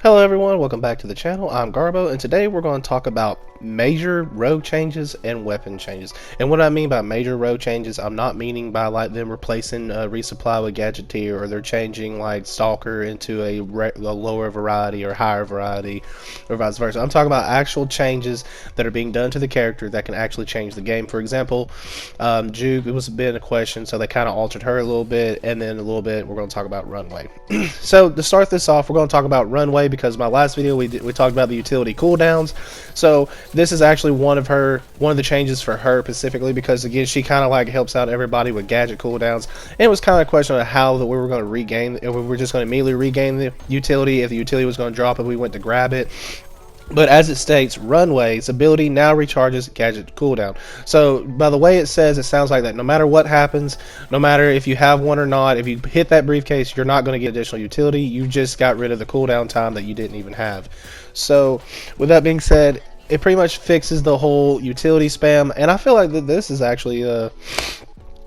Hello everyone, welcome back to the channel. I'm Garbo, and today we're going to talk about major rogue changes and weapon changes. And what I mean by major rogue changes, I'm not meaning by like them replacing resupply with gadgeteer, or they're changing like stalker into a lower variety or higher variety, or vice versa. I'm talking about actual changes that are being done to the character that can actually change the game. For example, Juke, it was a bit of a question, so they kind of altered her a little bit, and then a little bit we're going to talk about Runway. So to start this off, we're going to talk about Runway because my last video we talked about the utility cooldowns. So this is actually one of the changes for her specifically, because again she kind of like helps out everybody with gadget cooldowns, and it was kind of a question of how that we were going to regain, if we were just going to immediately regain the utility, if the utility was going to drop if we went to grab it. But as it states, Runway's ability now recharges gadget cooldown. So by the way it says, it sounds like that no matter what happens, no matter if you have one or not, if you hit that briefcase, you're not going to get additional utility. You just got rid of the cooldown time that you didn't even have. So with that being said, it pretty much fixes the whole utility spam, and I feel like that this is actually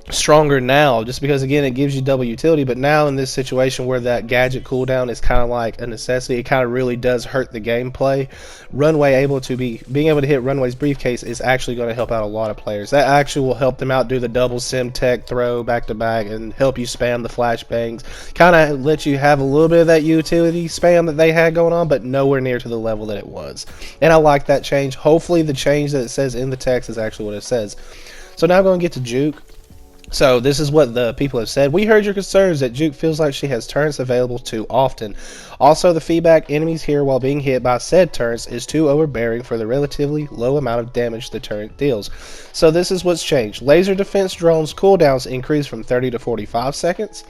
stronger now, just because again it gives you double utility. But now in this situation where that gadget cooldown is kind of like a necessity, it kind of really does hurt the gameplay. Runway being able to hit Runway's briefcase is actually going to help out a lot of players. That actually will help them out do the double sim tech throw back to back and help you spam the flashbangs, kind of let you have a little bit of that utility spam that they had going on, but nowhere near to the level that it was. And I like that change. Hopefully the change that it says in the text is actually what it says. So now I'm going to get to Juke. So this is what the people have said. We heard your concerns that Juke feels like she has turrets available too often. Also, the feedback enemies hear while being hit by said turrets is too overbearing for the relatively low amount of damage the turret deals. So this is what's changed. Laser defense drones cooldowns increase from 30 to 45 seconds.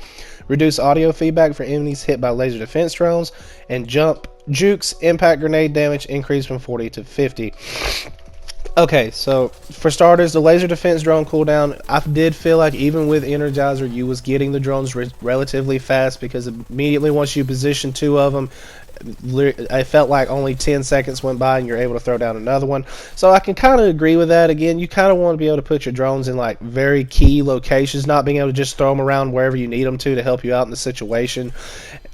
Reduce audio feedback for enemies hit by laser defense drones. And Juke's impact grenade damage increased from 40 to 50. Okay, so for starters, the laser defense drone cooldown, I did feel like even with Energizer, you was getting the drones relatively fast, because immediately once you position two of them, I felt like only 10 seconds went by and you're able to throw down another one. So I can kind of agree with that. Again, you kind of want to be able to put your drones in like very key locations, not being able to just throw them around wherever you need them to help you out in the situation.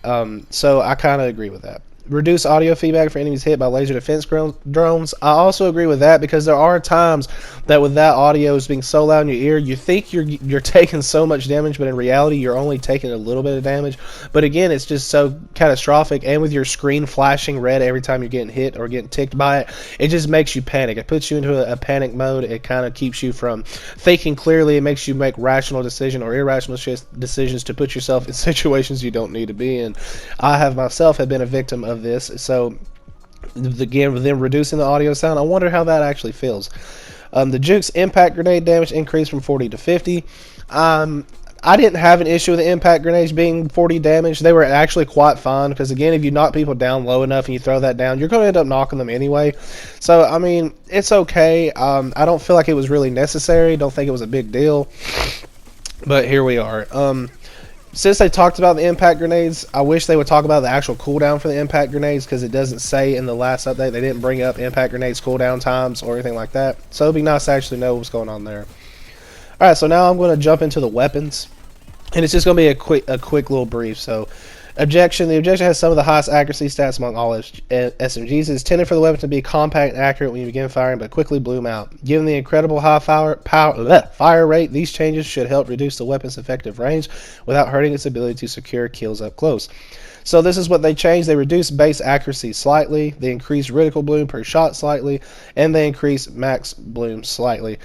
So I kind of agree with that. Reduce audio feedback for enemies hit by laser defense drones. I also agree with that, because there are times that with that audio is being so loud in your ear, you think you're taking so much damage, but in reality you're only taking a little bit of damage. But again, it's just so catastrophic, and with your screen flashing red every time you're getting hit or getting ticked by it, it just makes you panic. It puts you into a panic mode. It kind of keeps you from thinking clearly. It makes you make rational decisions or irrational decisions to put yourself in situations you don't need to be in. I have myself been a victim of this. So again, with them reducing the audio sound, I wonder how that actually feels. The Juke's impact grenade damage increased from 40 to 50. I didn't have an issue with the impact grenades being 40 damage. They were actually quite fine, because again, if you knock people down low enough and you throw that down, you're going to end up knocking them anyway. So I mean, it's okay. I don't feel like it was really necessary. Don't think it was a big deal, but here we are. Since they talked about the impact grenades, I wish they would talk about the actual cooldown for the impact grenades, because it doesn't say in the last update. They didn't bring up impact grenades cooldown times or anything like that. So it'd be nice to actually know what's going on there. Alright, so now I'm going to jump into the weapons, and it's just going to be a quick little brief. So Objection. The Objection has some of the highest accuracy stats among all SMGs. It is tended for the weapon to be compact and accurate when you begin firing, but quickly bloom out. Given the incredible high fire rate, these changes should help reduce the weapon's effective range without hurting its ability to secure kills up close. So this is what they changed. They reduced base accuracy slightly, they increased reticle bloom per shot slightly, and they increased max bloom slightly.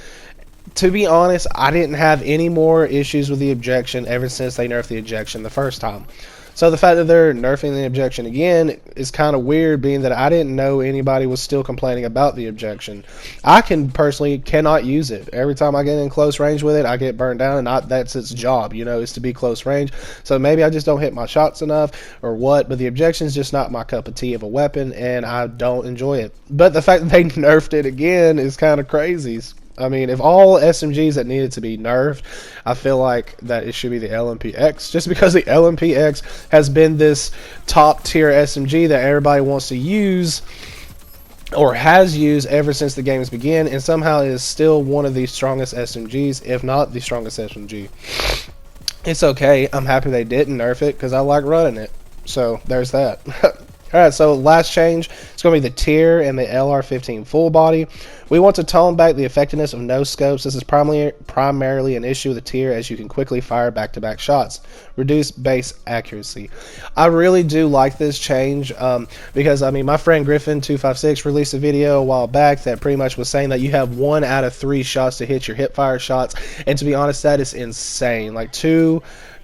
To be honest, I didn't have any more issues with the Objection ever since they nerfed the Objection the first time. So the fact that they're nerfing the Objection again is kind of weird, being that I didn't know anybody was still complaining about the Objection. I personally cannot use it. Every time I get in close range with it, I get burned down, and that's its job, is to be close range. So maybe I just don't hit my shots enough or what, but the Objection is just not my cup of tea of a weapon, and I don't enjoy it. But the fact that they nerfed it again is kind of crazy. I mean, if all SMGs that needed to be nerfed, I feel like that it should be the LMPX, just because the LMPX has been this top tier SMG that everybody wants to use, or has used ever since the games began, and somehow is still one of the strongest SMGs, if not the strongest SMG. It's okay. I'm happy they didn't nerf it, because I like running it. So there's that. Alright, so last change, it's going to be the tier and the LR15 Fullbody. We want to tone back the effectiveness of no scopes. This is primarily an issue with the tier, as you can quickly fire back-to-back shots. Reduce base accuracy. I really do like this change because, I mean, my friend Griffin256 released a video a while back that pretty much was saying that you have 1 out of 3 shots to hit your hip fire shots, and to be honest, that is insane. Like,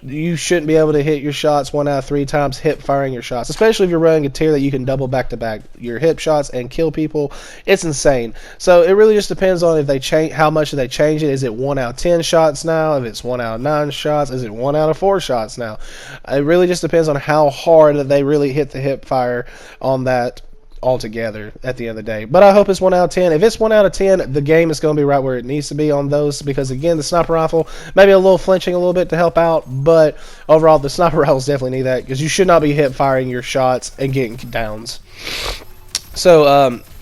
you shouldn't be able to hit your shots 1 out of 3 times hip firing your shots, especially if you're running a tier that you can double back to back your hip shots and kill people. It's insane. So it really just depends on if they change, how much do they change it. Is it 1 out of 10 shots now? If it's 1 out of 9 shots, is it 1 out of 4 shots now? It really just depends on how hard that they really hit the hip fire on that altogether at the end of the day. But I hope it's 1 out of 10. If it's 1 out of 10, the game is going to be right where it needs to be on those, because again, the sniper rifle, maybe a little flinching a little bit to help out, but overall the sniper rifles definitely need that, because you should not be hip firing your shots and getting downs. So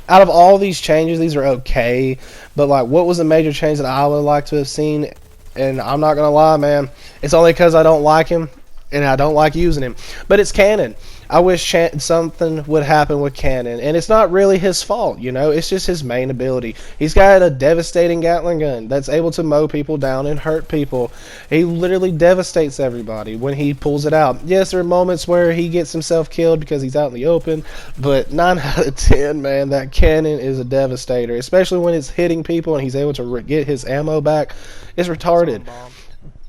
out of all these changes, these are okay, but like, what was a major change that I would like to have seen? And I'm not gonna lie, man, it's only because I don't like him and I don't like using him, but it's Cannon. I wish something would happen with Cannon, and it's not really his fault, you know, it's just his main ability. He's got a devastating Gatling gun that's able to mow people down and hurt people. He literally devastates everybody when he pulls it out. Yes, there are moments where he gets himself killed because he's out in the open, but 9 out of 10, man, that Cannon is a devastator, especially when it's hitting people and he's able to get his ammo back. It's retarded.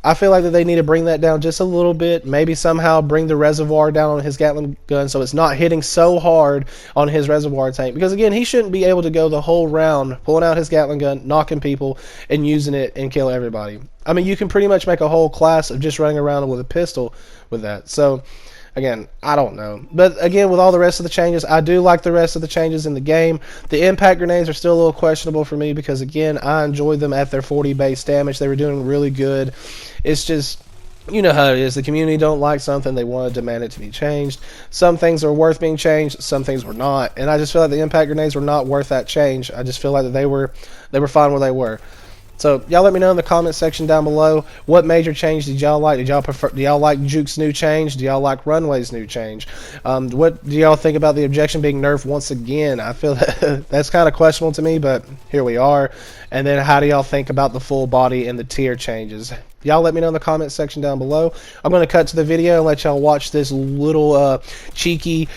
I feel like that they need to bring that down just a little bit. Maybe somehow bring the reservoir down on his Gatling gun so it's not hitting so hard on his reservoir tank. Because again, he shouldn't be able to go the whole round pulling out his Gatling gun, knocking people, and using it and kill everybody. I mean, you can pretty much make a whole class of just running around with a pistol with that. So again, I don't know. But again, with all the rest of the changes, I do like the rest of the changes in the game. The impact grenades are still a little questionable for me because, again, I enjoyed them at their 40 base damage. They were doing really good. It's just, you know how it is. The community don't like something. They want to demand it to be changed. Some things are worth being changed. Some things were not. And I just feel like the impact grenades were not worth that change. I just feel like that they were fine where they were. So y'all let me know in the comment section down below, what major change did y'all like? Do y'all like Juke's new change? Do y'all like Runway's new change? What do y'all think about the Objection being nerfed once again? I feel that that's kind of questionable to me, but here we are. And then how do y'all think about the full body and the tier changes? Y'all let me know in the comment section down below. I'm going to cut to the video and let y'all watch this little cheap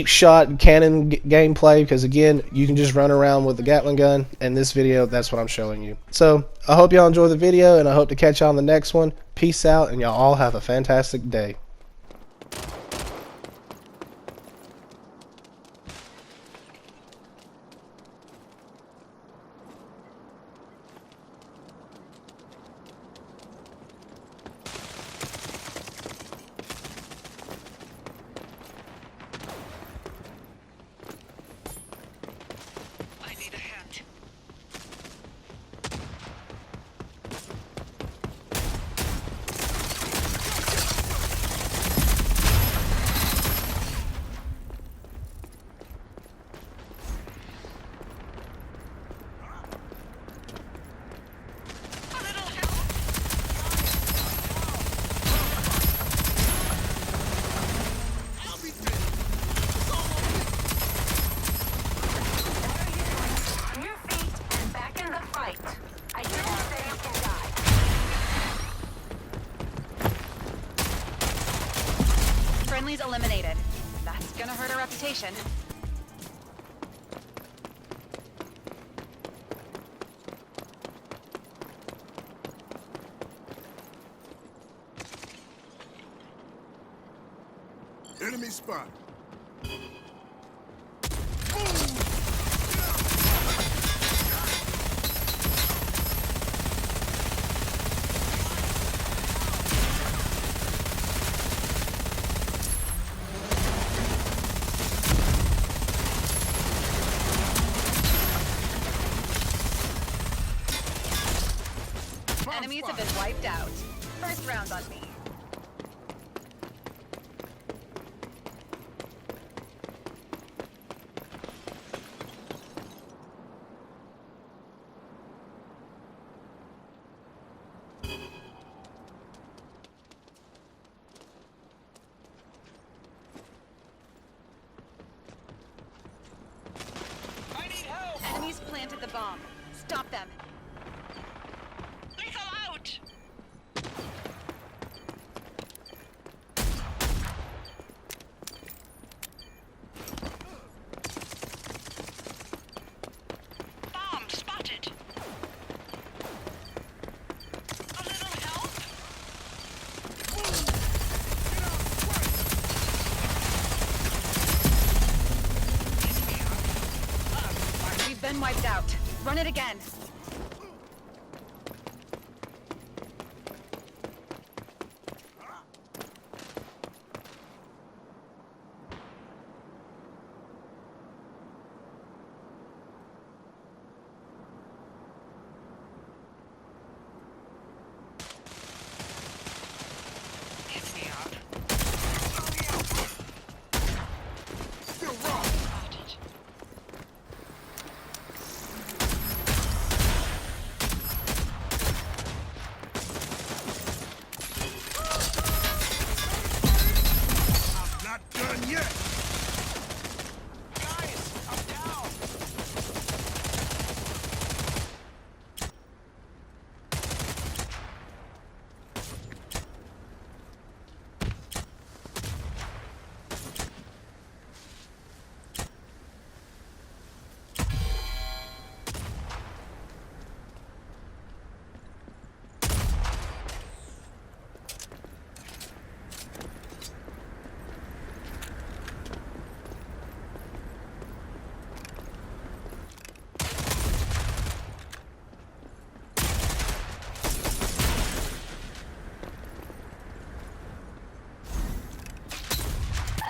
shot Cannon gameplay, because again, you can just run around with the Gatling gun, and this video, that's what I'm showing you. So I hope y'all enjoy the video, and I hope to catch y'all on the next one. Peace out, and y'all all have a fantastic day. Friendly's eliminated. That's gonna hurt our reputation. Enemy spot. Enemies have been wiped out. First round on me. Stop them. Lethal out! Bomb spotted. A little help? We've been wiped out. Run it again. Hits me up. Still wrong. Spotted. I'm not done yet. Guys, I'm down.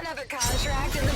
Another contract in the